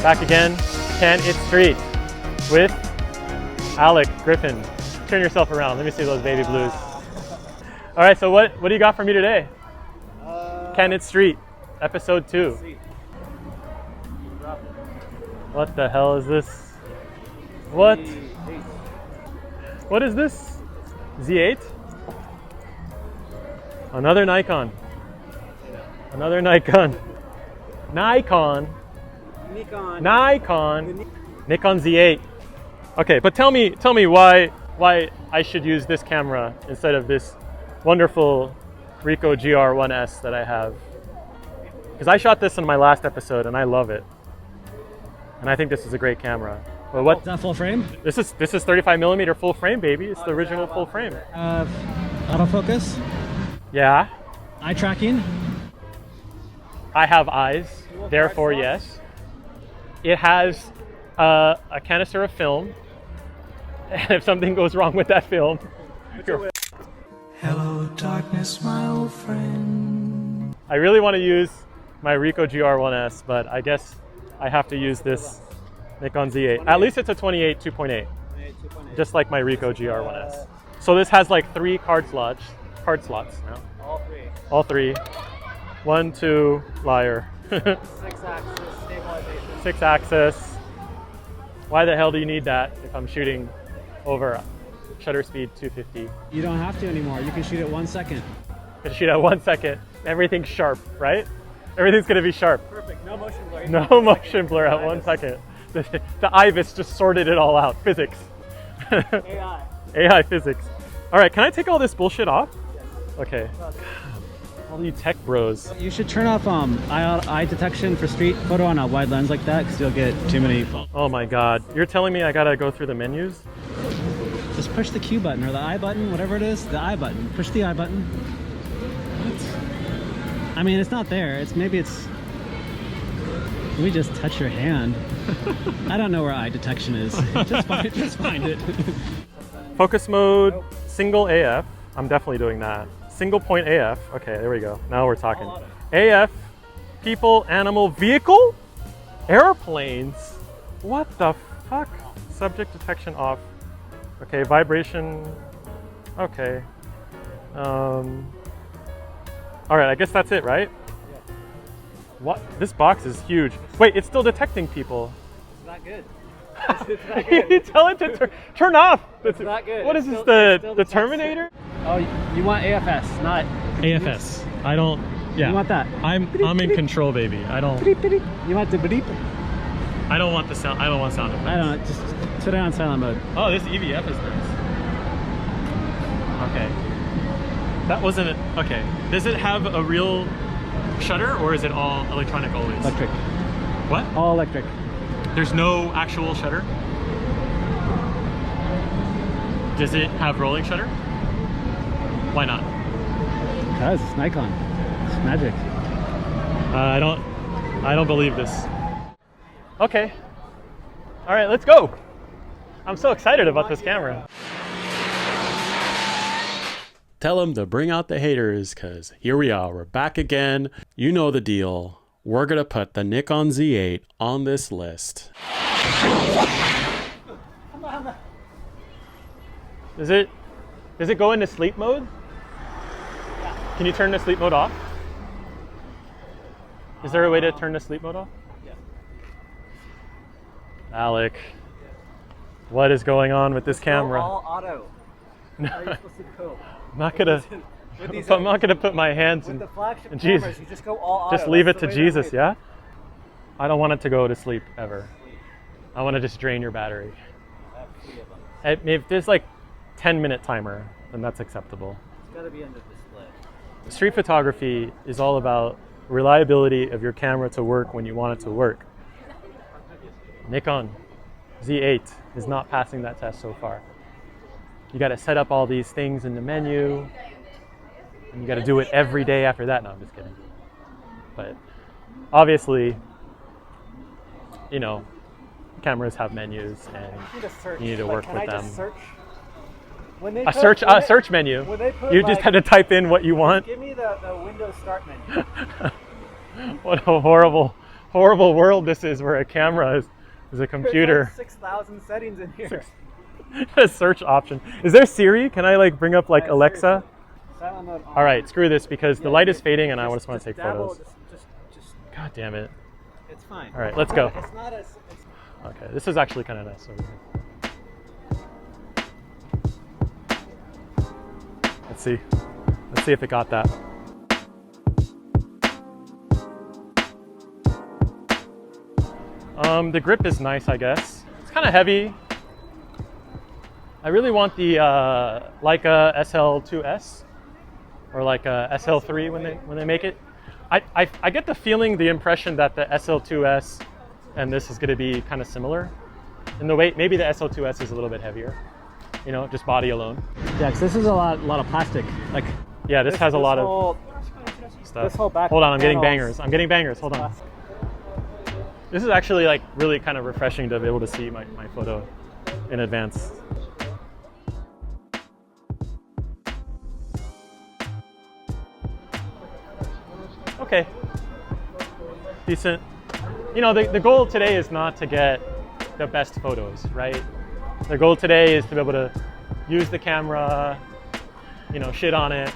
Back again, Can It Street with Alec Griffin. Turn yourself around, let me see those baby blues. All right, so what do you got for me today? Can It Street, episode 2. What the hell is this? What? What is this? Z8? Another Nikon. Another Nikon. Nikon. Nikon Z8. Okay, but tell me why I should use this camera instead of this wonderful Ricoh GR1S that I have. Because I shot this in my last episode and I love it. And I think this is a great camera. But what? Is that full frame? This is 35mm full frame, baby. It's the original full frame. Autofocus? Yeah. Eye tracking? I have eyes, therefore yes. It has a canister of film, and if something goes wrong with that film, Hello, darkness, my old friend. I really want to use my Ricoh GR1S, but I guess I have to use this Nikon Z8. At least it's a 28 2.8, just like my Ricoh GR1S. So this has like 3 card slots now. All three. 1, 2, liar. 6-axis stabilization. 6-axis. Why the hell do you need that if I'm shooting over shutter speed 250? You don't have to anymore. You can shoot at 1 second. I shoot at 1 second. Everything's sharp, right? Everything's gonna be sharp. Perfect. No motion blur. No motion blur at 1 second. The IVIS just sorted it all out. Physics. AI. AI physics. All right, can I take all this bullshit off? Yes. Okay. All you tech bros. You should turn off eye detection for street photo on a wide lens like that, because you'll get too many. Oh my God. You're telling me I gotta go through the menus? Just push the Q button or the I button, whatever it is. The I button. Push the I button. What? I mean, it's not there. Maybe it's. Let me just touch your hand. I don't know where eye detection is. Just find it. Focus mode, single AF. I'm definitely doing that. Single point AF. Okay, there we go. Now we're talking. AF, people, animal, vehicle, airplanes. What the fuck? Subject detection off. Okay, vibration. Okay. All right, I guess that's it, right? Yeah. What? This box is huge. Wait, it's still detecting people. It's not good. You tell it to turn off. It's not good. What is It's this? still The Terminator? Oh, you want AFS, not AFS. I don't. Yeah. You want that? I'm in control, baby. I don't. You want the beep? I don't want the sound. I don't want sound effects. I don't know. Just put it on silent mode. Oh, this EVF is nice. Okay. That wasn't it. Okay. Does it have a real shutter or is it all electronic always? Electric. What? All electric. There's no actual shutter? Does it have rolling shutter? Why not? Because it's Nikon. It's magic. I don't believe this. Okay. All right, let's go. I'm so excited about this camera. Tell them to bring out the haters, because here we are. We're back again. You know the deal. We're going to put the Nikon Z8 on this list. Does it go into sleep mode? Yeah. Can you turn the sleep mode off? Is there a way to turn the sleep mode off? Yeah. Alec, what is going on with this camera? All auto. How are you supposed to go? I'm not gonna put my hands in. With the flagship and cameras, Jesus. you just go all auto. Just leave it That's to the way Jesus, yeah? I don't want it to go to sleep ever. I want to just drain your battery. I have 3 of them. If there's like 10-minute timer, then that's acceptable. It's got to be under display. Street photography is all about reliability of your camera to work when you want it to work. Nikon Z8 is not passing that test so far. You got to set up all these things in the menu, and you got to do it every day after that. No, I'm just kidding. But obviously, you know, cameras have menus, and you need to work with them. A search menu. You just had to type in what you want. Give me the Windows Start menu. What a horrible horrible world this is, where a camera is a computer. There's like 6,000 settings in here. A search option. Is there Siri? Can I like bring up like Alexa? Silent mode on. All right, screw this, because the light is fading and I just want to take dabble, photos. Just, God damn it. it's fine. All right, let's go. It's not as. Okay, this is actually kind of nice over here. Let's see. Let's see if it got that. The grip is nice, I guess. It's kind of heavy. I really want the Leica SL2S or like SL3 when they make it. I get the feeling, the impression that the SL2S and this is going to be kind of similar in the weight. Maybe the SL2S is a little bit heavier, you know, just body alone. Yeah, 'cause this is a lot of plastic. Like, yeah, this has a lot of stuff. This whole back. Hold on, I'm getting panel bangers. I'm getting bangers. Hold on. This is actually like really kind of refreshing to be able to see my photo in advance. Okay, decent. You know, the goal today is not to get the best photos, right? The goal today is to be able to use the camera, you know, shit on it.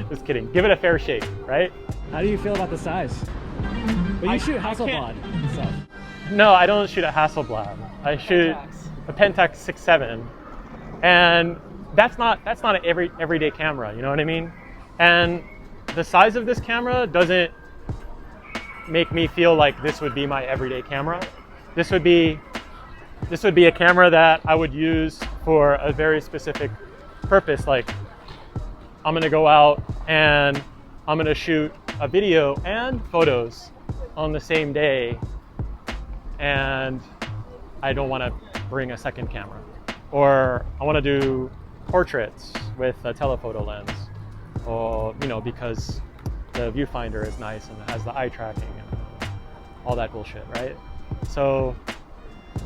Just kidding. Give it a fair shake, right? How do you feel about the size? But you shoot Hasselblad stuff. No, I don't shoot a Hasselblad. I shoot a Pentax 6.7, and that's not an everyday camera. You know what I mean? And the size of this camera doesn't make me feel like this would be my everyday camera. This would be a camera that I would use for a very specific purpose. Like, I'm gonna go out and I'm gonna shoot a video and photos on the same day, and I don't want to bring a second camera. Or I want to do portraits with a telephoto lens, or, you know, because the viewfinder is nice and it has the eye tracking and all that bullshit, right? So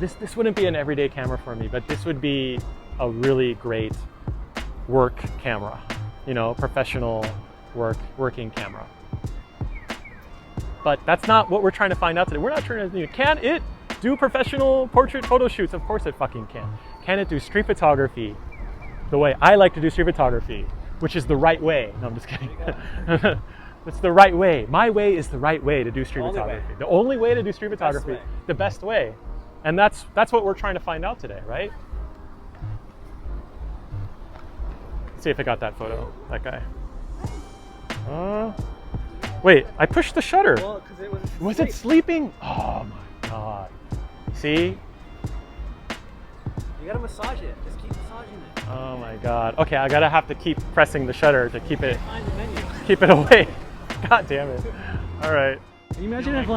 this wouldn't be an everyday camera for me, but this would be a really great work camera, you know, professional working camera. But that's not what we're trying to find out today. We're not trying to, can it do professional portrait photo shoots? Of course it fucking can. Can it do street photography the way I like to do street photography, which is the right way? No, I'm just kidding. It's the right way. My way is the right way to do street photography. The only way to do street photography, the best way. And that's what we're trying to find out today, right? Let's see if I got that photo, that guy. Wait, I pushed the shutter. Well, 'cause it was it sleeping? Oh my God. See? You gotta massage it. Just keep massaging it. Oh my God. Okay, I gotta have to keep pressing the shutter to keep it Find the menu. away. God damn it. All right. Can you imagine if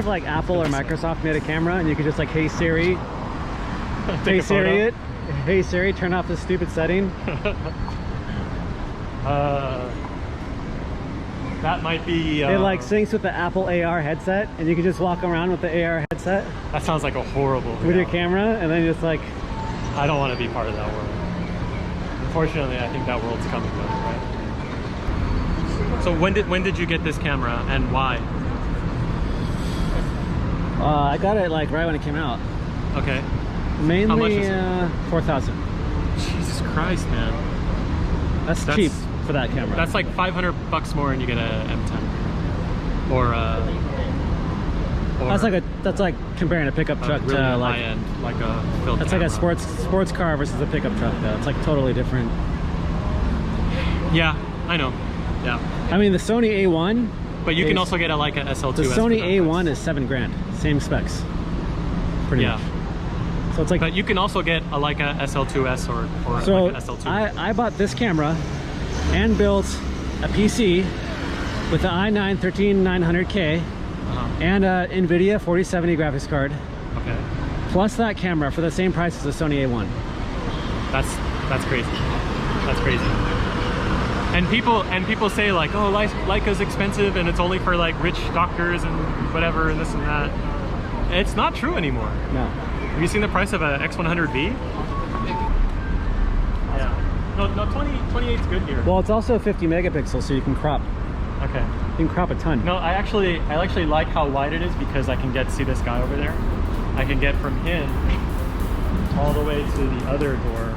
like Apple or Microsoft made a camera and you could just like, hey Siri, hey Siri, turn off this stupid setting. That might be... It like syncs with the Apple AR headset and you can just walk around with the AR headset that sounds like a horrible... with your camera, and then just like... I don't want to be part of that world. Unfortunately, I think that world's coming though, right? So when did you get this camera and why? I got it like right when it came out. Okay. Mainly How much is it? 4,000. Jesus Christ, man. That's cheap for that camera. That's like $500 more and you get a M10. Or that's like comparing a pickup truck really to like high-end, like a film that's camera. like a sports car versus a pickup truck though. It's like totally different. Yeah, I know. Yeah. I mean the Sony A1, But you can also get a Leica SL2S. the Sony A1 is $7 grand, same specs. Pretty much. So it's like, but you can also get a Leica SL2S or so like an SL2. I bought this camera and built a PC with the i9-13900K and a NVIDIA 4070 graphics card. Okay. Plus that camera for the same price as the Sony A1. That's crazy. That's crazy. And people say like, oh, Leica's expensive and it's only for like rich doctors and whatever and this and that. It's not true anymore. No. Have you seen the price of a X100V? Yeah. No, 28's good here. Well, it's also 50 megapixels, so you can crop Okay. You can crop a ton. No, I actually like how wide it is because I can see this guy over there. I can get from him all the way to the other door.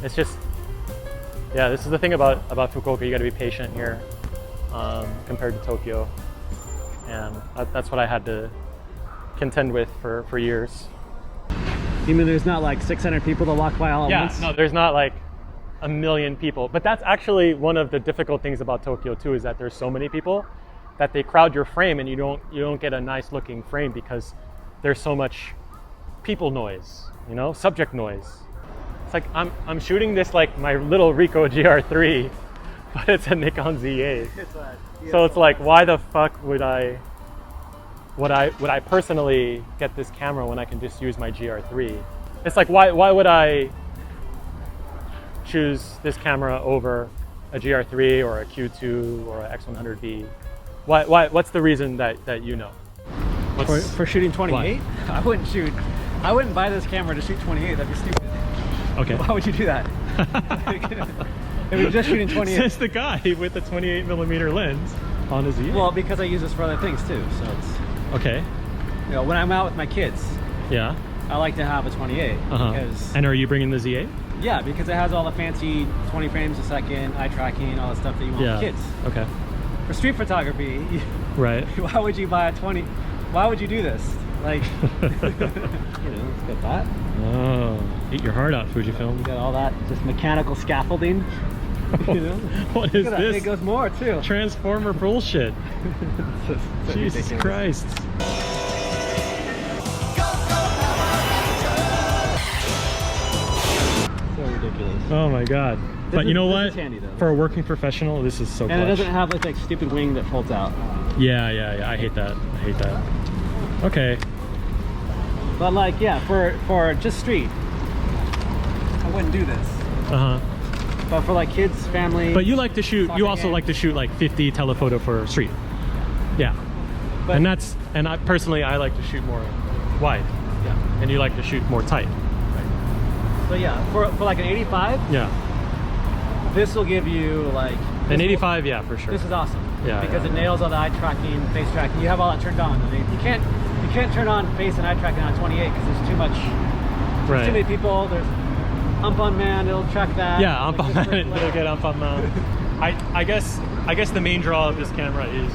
It's just, yeah, this is the thing about Fukuoka. You got to be patient here compared to Tokyo, and that's what I had to contend with for years. You mean there's not like 600 people to walk by all at once? Yeah, no, there's not like a million people. But that's actually one of the difficult things about Tokyo too, is that there's so many people that they crowd your frame, and you don't get a nice looking frame because there's so much people noise, you know, subject noise. It's like I'm shooting this like my little Ricoh GR3, but it's a Nikon Z8. So it's like, why the fuck would I personally get this camera when I can just use my GR3? It's like, why would I choose this camera over a GR3 or a Q2 or a X100V? What's the reason that you know? For shooting 28? I wouldn't buy this camera to shoot 28. That'd be stupid. Okay. Why would you do that? If you're just shooting 28. Says the guy with the 28mm lens on his Z8. Well, because I use this for other things too, so it's... Okay. You know, when I'm out with my kids, yeah, I like to have a 28 because... And are you bringing the Z8? Yeah, because it has all the fancy 20 frames a second, eye tracking, all the stuff that you want with kids. Okay. For street photography, right. Why would you buy a 20? Why would you do this? Like, you know, let's get that. Oh, eat your heart out, Fujifilm. You got all that just mechanical scaffolding. You know? What is this? It goes more too. Transformer bullshit. Jesus Christ. So ridiculous. Oh my god. But you know what? Handy, for a working professional, this is so clutch. And it doesn't have like stupid wing that folds out. Yeah. I hate that. Okay. But like, yeah, for just street, I wouldn't do this. But for like kids, family. But you like to shoot. You also like to shoot like 50 telephoto for street. Yeah. But, and I personally like to shoot more wide. Yeah. And you like to shoot more tight. Right. So yeah, for like an 85. Yeah. This will give you like an 85. Yeah, for sure. This is awesome. Yeah. Because it nails all the eye tracking, face tracking. You have all that turned on. I mean, you can't turn on face and eye tracking on 28 because there's too much. There's too many people. There's ump on man. It'll track that. Yeah, ump on man. It'll get ump on man. I guess the main draw of this camera is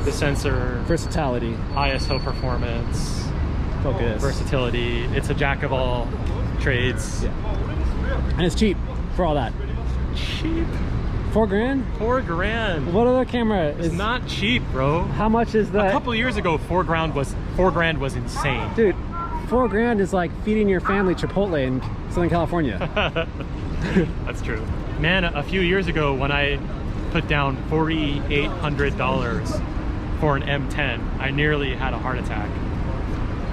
the sensor, versatility, ISO performance, focus, versatility. It's a jack of all trades. Yeah. And it's cheap for all that. Cheap. $4 grand? $4 grand. What other camera is? It's not cheap, bro. How much is that? A couple of years ago, $4 grand was insane. Dude, $4 grand is like feeding your family Chipotle in Southern California. That's true. Man, a few years ago when I put down $4,800 for an M10, I nearly had a heart attack.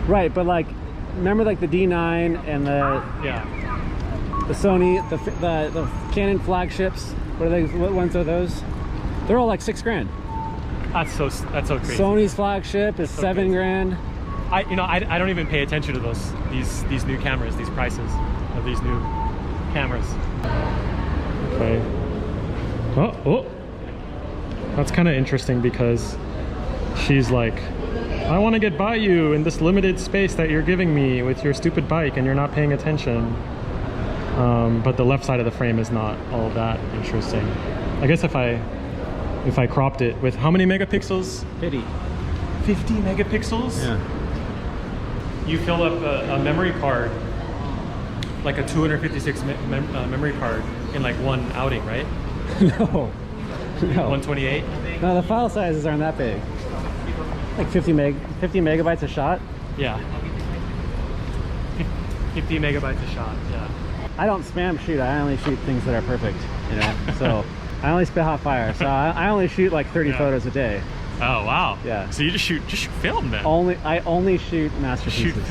Right, but like, remember like the D9 and the Sony, the Canon flagships? What ones are those? They're all like $6 grand. That's so crazy. Sony's flagship is $7 grand. I don't even pay attention to these new cameras, these prices of these new cameras. Okay. Oh, that's kind of interesting because she's like, I want to get by you in this limited space that you're giving me with your stupid bike, and you're not paying attention. But the left side of the frame is not all that interesting. I guess if I cropped it with how many megapixels? 50 megapixels? Yeah. You fill up a memory card, like a 256 memory card in like one outing, right? No. 128? No, the file sizes aren't that big. Like 50 megabytes a shot? Yeah. 50 megabytes a shot, yeah. I don't spam shoot. I only shoot things that are perfect, you know. So I only spit hot fire. So I only shoot like 30 photos a day. Oh wow. Yeah. So you just shoot film, man. I only shoot masterpieces.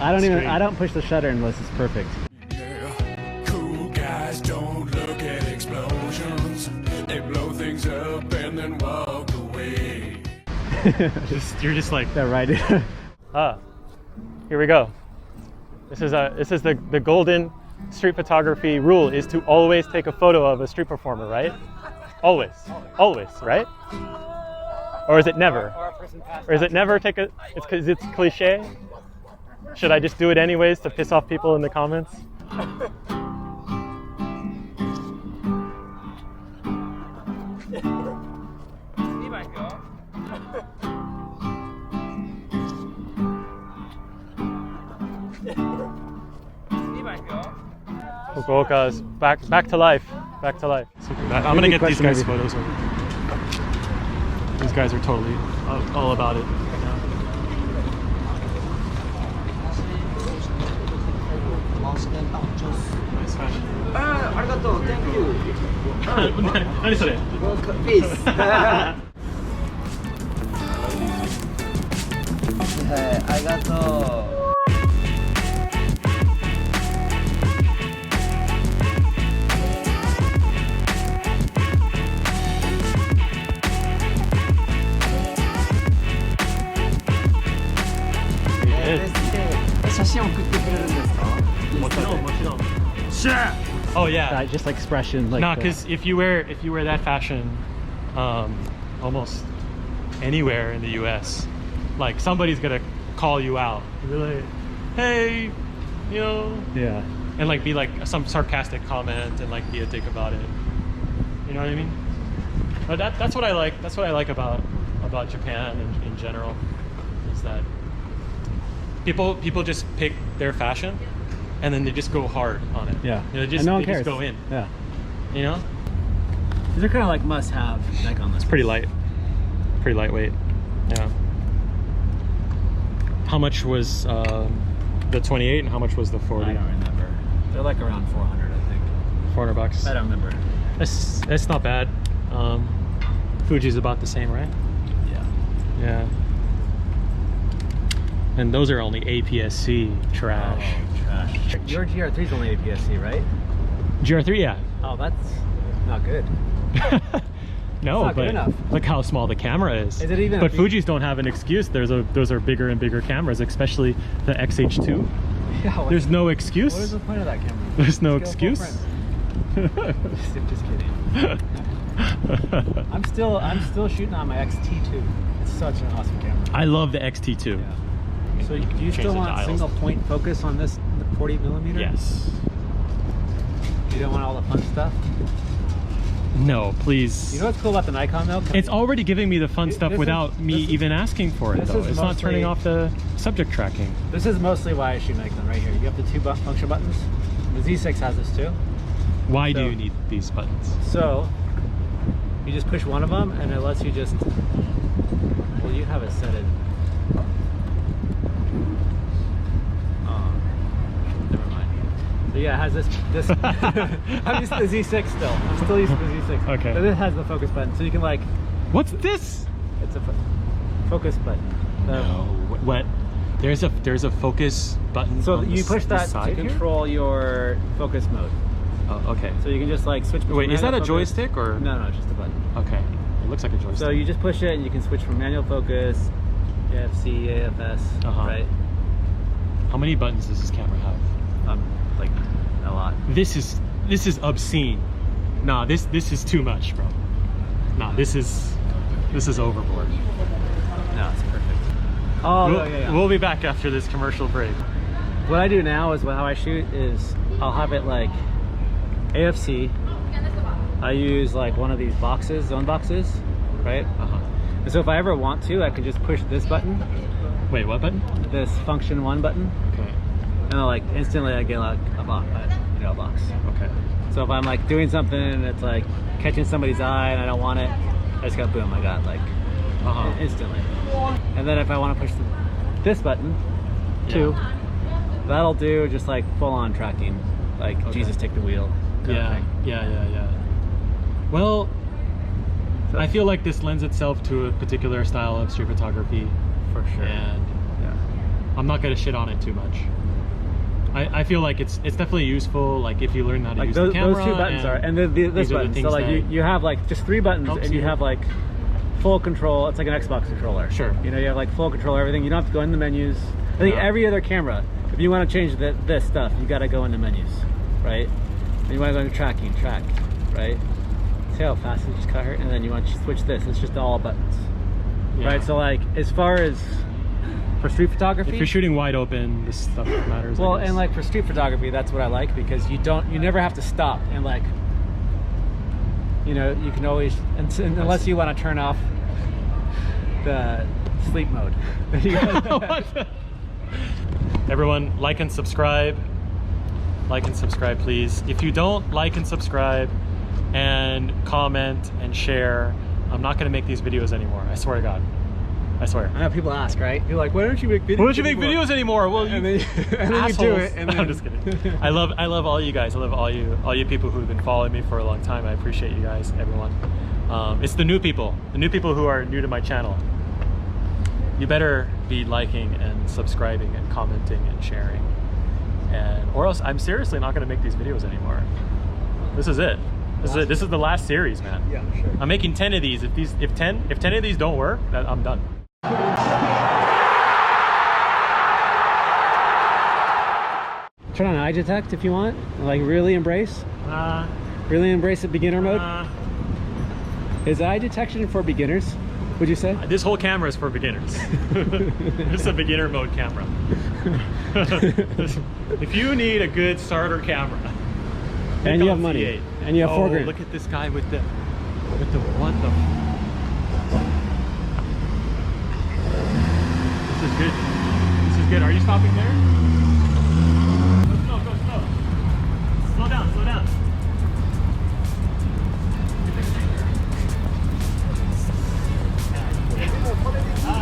I don't push the shutter unless it's perfect. Yeah, cool guys don't look at explosions. They blow things up and then walk away. You're just like that right. Here we go. This is the golden street photography rule, is to always take a photo of a street performer, right? Always, right? Or is it never? Or is it never take a, it's because it's cliche? Should I just do it anyways to piss off people in the comments? Fukuoka is back to life. Back to life. I'm gonna get these guys' photos over. These guys are totally all about it right now. Nice fashion. Arigato, thank you. 何それ? Peace. Arigato. Oh yeah. That just like expression, like. Nah, because if you wear that fashion, almost anywhere in the U.S., like somebody's gonna call you out. You're like, hey, you know. Yeah. And like be like some sarcastic comment and like be a dick about it. You know what I mean? But that's what I like. That's what I like about Japan in general, is that people just pick their fashion and then they just go hard on it. Yeah. You know, and no one cares. Just go in. Yeah. You know? These are kind of like must-have Nikon lists. Pretty light. Pretty lightweight. Yeah. How much was the 28 and how much was the 40? I don't remember. They're like around 400, I think. $400. I don't remember. It's not bad. Fuji's about the same, right? Yeah. Yeah. And those are only APS-C trash. Oh, trash. Your GR3 is only APS-C, right? GR3, yeah. Oh, that's not good. No, not good but enough. look how small the camera is. Is it even? But Fuji's don't have an excuse. Those are bigger and bigger cameras, especially the XH2. Yeah, There's no excuse. What is the point of that camera? There's no excuse. Just kidding. I'm still shooting on my XT2. It's such an awesome camera. I love the XT2. Yeah. So do you still want single point focus on this 40mm? Yes. You don't want all the fun stuff? No, please. You know what's cool about the Nikon though? It's already giving me the fun stuff without me even asking for it though. It's not turning off the subject tracking. This is mostly why I shoot Nikon right here. You have the two function buttons. The Z6 has this too. Why do you need these buttons? So you just push one of them and it lets you just, well, you have it set in. Never mind. So yeah, it has this I'm using the Z6 still. I'm still using the Z6. Okay. But it has the focus button. So you can like, what's this? it's a focus button. No. What? There's a focus button. So on you push that to control your focus mode. Oh, okay. So you can just like switch between. Wait, is that a focus. joystick or? No, it's just a button. Okay. It looks like a joystick. So you just push it and you can switch from manual focus, AFC, AFS, right? How many buttons does this camera have? Like a lot. This is obscene. Nah, this is too much, bro. Nah, this is overboard. No, it's perfect. Oh, yeah. We'll be back after this commercial break. What I do now is how I shoot is I'll have it like AFC. I use like one of these boxes, zone boxes, right? And so if I ever want to, I can just push this button. Wait, what button? This function 1 button. Okay. And I'll like instantly I get like a box. Okay. So if I'm like doing something and it's like catching somebody's eye and I don't want it, I just got boom, I got like instantly. And then if I want to push this button too, that'll do just like full on tracking, like Jesus take the wheel. Yeah. Well, so I feel like this lends itself to a particular style of street photography. For sure. And I'm not gonna shit on it too much. I feel like it's definitely useful, like if you learn how to use the camera. Those two buttons are, and this button. So like you have like just 3 buttons and you have like full control. It's like an Xbox controller. Sure. You know, you have like full control of everything. You don't have to go in the menus. I think every other camera, if you want to change this stuff, you got to go into menus, right? And you want to go into tracking, track, right? See how fast it just cut her? And then you want to switch this. It's just all buttons, right? So like, as far as for street photography, if you're shooting wide open, this stuff matters. well, and like for street photography, that's what I like, because you never have to stop and like, you know, you can always, unless you want to turn off the sleep mode. Everyone, like and subscribe. Like and subscribe, please. If you don't like and subscribe and comment and share, I'm not gonna make these videos anymore. I swear to God. I swear. I know people ask, right? You're like, why don't you make videos? Why don't you make videos anymore? Well, and then you do it. And then... I'm just kidding. I love all you guys. I love all you people who've been following me for a long time. I appreciate you guys, everyone. It's the new people who are new to my channel. You better be liking and subscribing and commenting and sharing, or else I'm seriously not going to make these videos anymore. This is it. This is the last series, man. Yeah, sure. I'm making 10 of these. If 10 of these don't work, I'm done. Turn on eye detect if you want. Like really embrace. Really embrace the beginner mode. Is eye detection for beginners? Would you say? This whole camera is for beginners. This is a beginner mode camera. If you need a good starter camera, and you have money, Z8. and you have $4 grand. Look at this guy with the what the? This is good. This is good. Are you stopping there? Go slow. Slow down.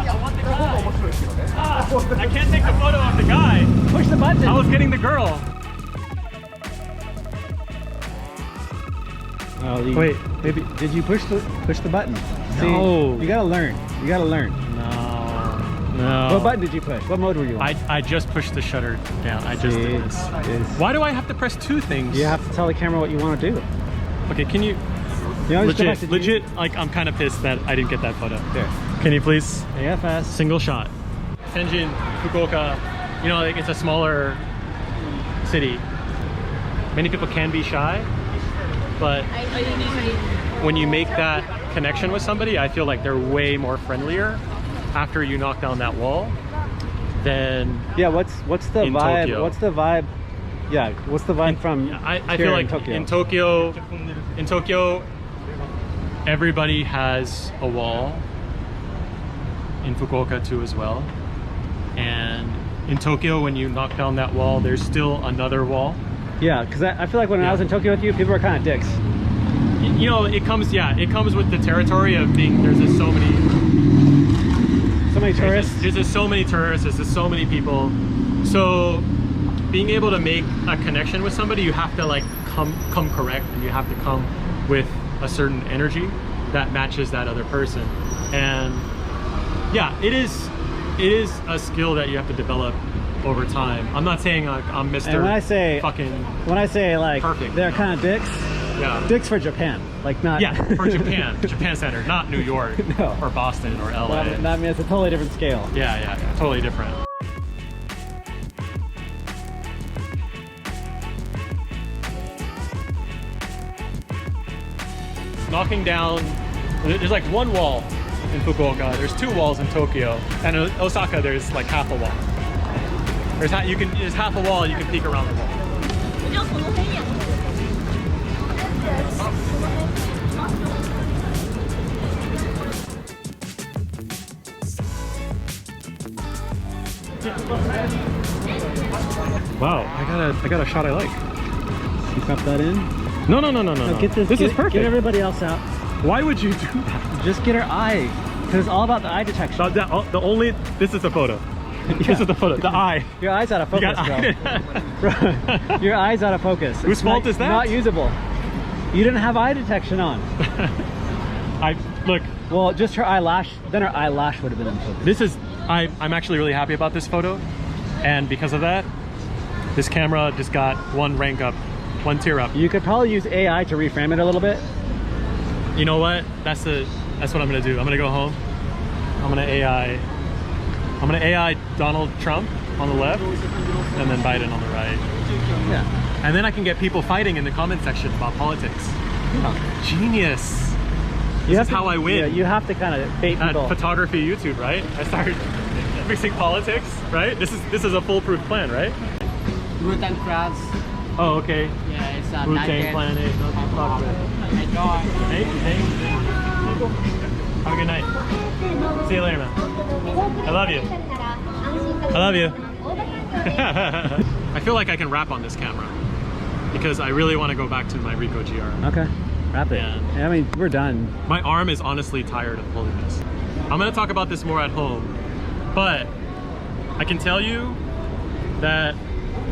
I want the guy. I can't take the photo of the guy. Push the button. I was getting the girl. Oh, wait, maybe did you push the button? No. See, you gotta learn. No. What button did you push? What mode were you on? I just pushed the shutter down. I just did this. Why do I have to press two things? You have to tell the camera what you want to do. Okay, can you? Legit, like I'm kind of pissed that I didn't get that photo. There. Can you please? AFS. Single shot. Tenjin, Fukuoka, you know, like it's a smaller city. Many people can be shy, but when you make that connection with somebody, I feel like they're way more friendlier after you knock down that wall than what's the vibe? Tokyo. What's the vibe? Yeah, what's the vibe from I feel like in Tokyo, everybody has a wall. In Fukuoka too as well. And in Tokyo, when you knock down that wall, there's still another wall. Yeah, because I feel like when I was in Tokyo with you, people were kind of dicks. You know, it comes with the territory of being, there's just so many tourists. There's just so many tourists, there's just so many people. So being able to make a connection with somebody, you have to like come correct, and you have to come with a certain energy that matches that other person. And yeah, it is a skill that you have to develop over time. I'm not saying like I'm Mr. And when I say like perfect, they're kind of dicks, dicks for Japan, like not for Japan Center, not New York or Boston or LA. I mean, it's a totally different scale. Yeah, totally different. Knocking down, there's like one wall in Fukuoka, there's two walls in Tokyo, and in Osaka there's like half a wall. There's half a wall, you can peek around the wall. Wow, I got a shot I like. You crop that in? No. Get this is perfect. Get everybody else out. Why would you do that? Just get her eye, because it's all about the eye detection. This is the photo. This is the photo. The eye. Your eye's out of focus, bro. Your eye's out of focus. Whose fault is that? Not usable. You didn't have eye detection on. Look. Well, just her eyelash. Then her eyelash would have been in focus. I'm actually really happy about this photo, and because of that, this camera just got one rank up, one tier up. You could probably use AI to reframe it a little bit. You know what? That's what I'm gonna do. I'm gonna go home. I'm gonna AI I'm gonna AI Donald Trump on the left and then Biden on the right. Yeah. And then I can get people fighting in the comment section about politics. Yeah. Genius. You This have is how I win. Yeah, you have to kind of bait At people. photography YouTube, right? I started mixing politics, right? This is a foolproof plan, right? Brutal crowds. Oh, okay. Yeah, it's a Wu-Tang Clan, hey, no fuck with it. Enjoy. Hey, have a good night. See you later, man. I love you. I love you. I feel like I can rap on this camera because I really want to go back to my Ricoh GR. Okay, wrap it. Yeah. I mean, we're done. My arm is honestly tired of holding this. I'm going to talk about this more at home, but I can tell you that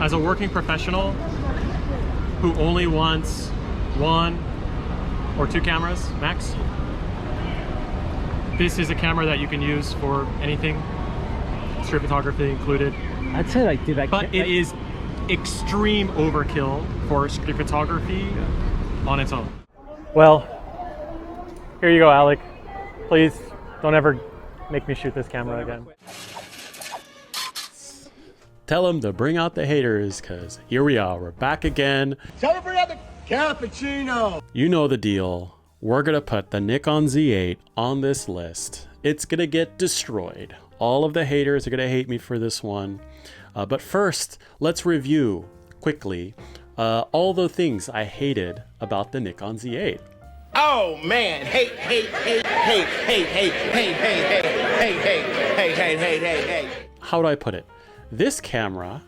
as a working professional who only wants 1 or 2 cameras max, this is a camera that you can use for anything, street photography included. I'd say like, dude, But it is extreme overkill for street photography on its own. Well, here you go, Alec. Please don't ever make me shoot this camera again. Tell them to bring out the haters, because here we are. We're back again. Tell them to bring out the cappuccino. You know the deal. We're going to put the Nikon Z8 on this list. It's going to get destroyed. All of the haters are going to hate me for this one. But first, let's review quickly all the things I hated about the Nikon Z8. Oh man, hey. How do I put it? This camera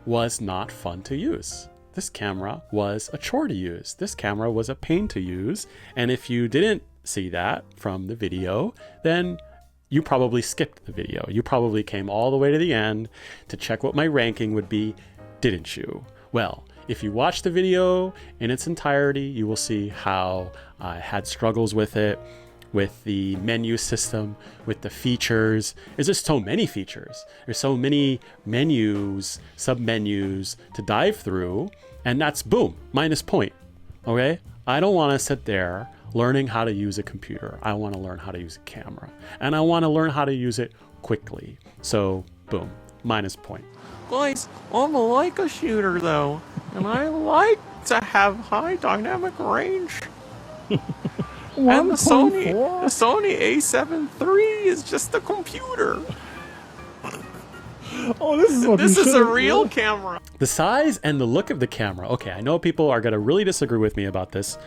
was not fun to use. This camera was a chore to use. This camera was a pain to use. And if you didn't see that from the video, then you probably skipped the video. You probably came all the way to the end to check what my ranking would be, didn't you? Well, if you watch the video in its entirety, you will see how I had struggles with it, with the menu system, with the features. There's just so many features. There's so many menus, sub-menus to dive through, and that's boom, minus point, okay? I don't wanna sit there learning how to use a computer. I wanna learn how to use a camera, and I wanna learn how to use it quickly. So boom, minus point. Guys, I'm a Leica shooter though, and I like to have high dynamic range. And the Sony A7 III is just a computer. Oh, this is a real camera. The size and the look of the camera. Okay, I know people are gonna really disagree with me about this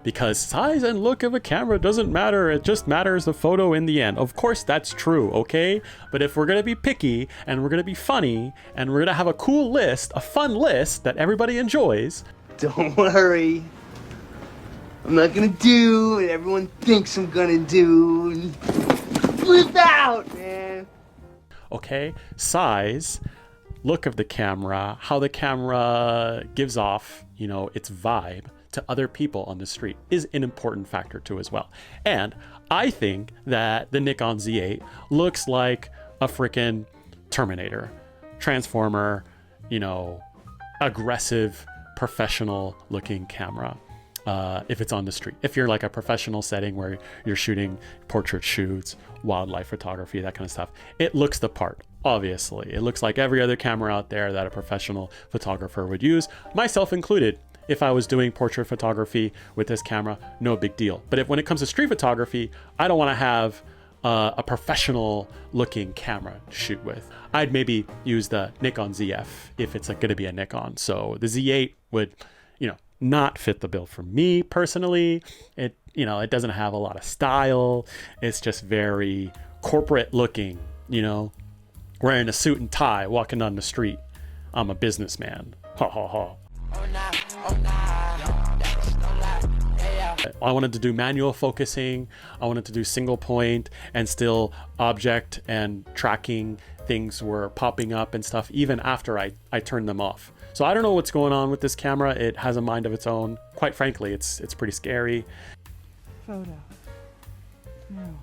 because size and look of a camera doesn't matter. It just matters the photo in the end. Of course, that's true, okay? But if we're gonna be picky and we're gonna be funny and we're gonna have a cool list, a fun list that everybody enjoys. Don't worry. I'm not gonna do what everyone thinks I'm gonna do. Flip out, man. Okay, size, look of the camera, how the camera gives off, you know, its vibe to other people on the street is an important factor too as well. And I think that the Nikon Z8 looks like a freaking Terminator, Transformer, you know, aggressive, professional looking camera. If it's on the street, if you're like a professional setting where you're shooting portrait shoots, wildlife photography, that kind of stuff, it looks the part. Obviously, it looks like every other camera out there that a professional photographer would use, myself included. If I was doing portrait photography with this camera, no big deal. But when it comes to street photography, I don't want to have a professional looking camera to shoot with. I'd maybe use the Nikon ZF if it's going to be a Nikon. So the Z8 would, you know, not fit the bill for me personally. It, you know, it doesn't have a lot of style. It's just very corporate looking, you know, wearing a suit and tie, walking down the street. I'm a businessman. Ha ha ha. I wanted to do manual focusing. I wanted to do single point and still object and tracking things were popping up and stuff even after I turned them off. So I don't know what's going on with this camera. It has a mind of its own. Quite frankly, it's pretty scary. Photo. No.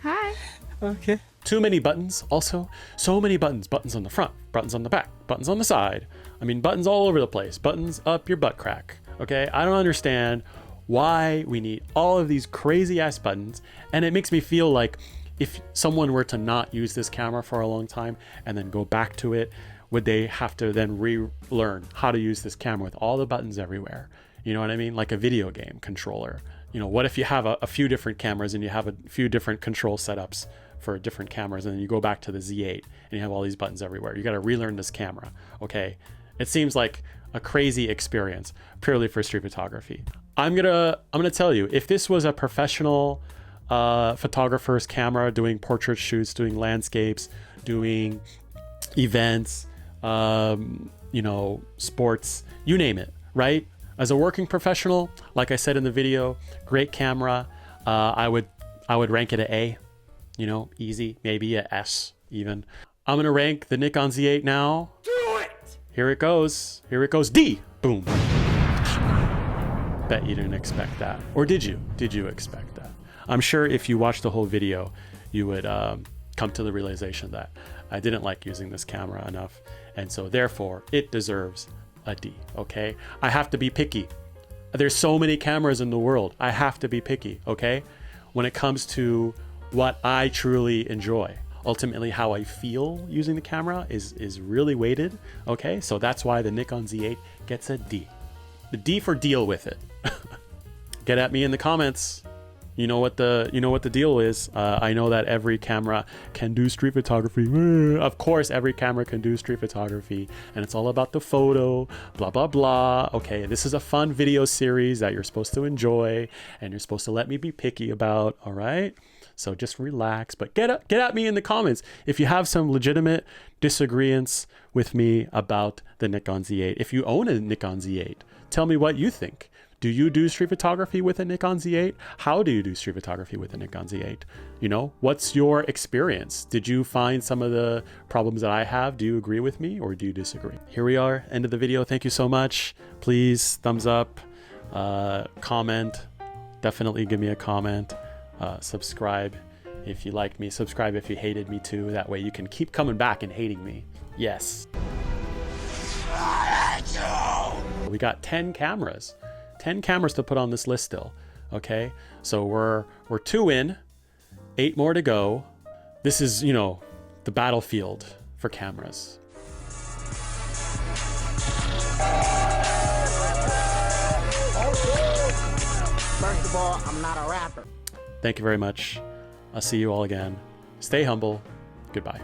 Hi. Okay. Too many buttons also. So many buttons. Buttons on the front, buttons on the back, buttons on the side. I mean, buttons all over the place. Buttons up your butt crack. Okay? I don't understand why we need all of these crazy ass buttons. And it makes me feel like if someone were to not use this camera for a long time and then go back to it, would they have to then relearn how to use this camera with all the buttons everywhere? You know what I mean? Like a video game controller. You know, what if you have a few different cameras and you have a few different control setups for different cameras, and then you go back to the Z8 and you have all these buttons everywhere? You got to relearn this camera. Okay, it seems like a crazy experience purely for street photography. I'm gonna tell you, if this was a professional photographer's camera doing portrait shoots, doing landscapes, doing events, you know, sports, you name it, right? As a working professional, like I said in the video, great camera. I would rank it an A, you know, easy, maybe a S even. I'm gonna rank the Nikon Z8 now. Do it! Here it goes. Here it goes. D! Boom. Bet you didn't expect that. Or did you? Did you expect that? I'm sure if you watched the whole video, you would come to the realization that I didn't like using this camera enough. And so therefore, it deserves a D, okay? I have to be picky. There's so many cameras in the world. I have to be picky, okay? When it comes to what I truly enjoy. Ultimately, how I feel using the camera is really weighted, okay? So that's why the Nikon Z8 gets a D. The D for deal with it. Get at me in the comments. You know what the deal is. I know that every camera can do street photography. Of course, every camera can do street photography, and it's all about the photo, blah, blah, blah. Okay, this is a fun video series that you're supposed to enjoy, and you're supposed to let me be picky about, all right? So just relax, but get at me in the comments if you have some legitimate disagreements with me about the Nikon Z8. If you own a Nikon Z8, tell me what you think. Do you do street photography with a Nikon Z8? How do you do street photography with a Nikon Z8? You know, what's your experience? Did you find some of the problems that I have? Do you agree with me or do you disagree? Here we are, end of the video. Thank you so much. Please thumbs up, comment, definitely give me a comment, subscribe if you liked me, subscribe if you hated me too. That way you can keep coming back and hating me. Yes. We got 10 cameras. 10 cameras to put on this list still, okay? So we're 2 in, 8 more to go. This is, you know, the battlefield for cameras. First of all, I'm not a rapper. Thank you very much. I'll see you all again. Stay humble. Goodbye.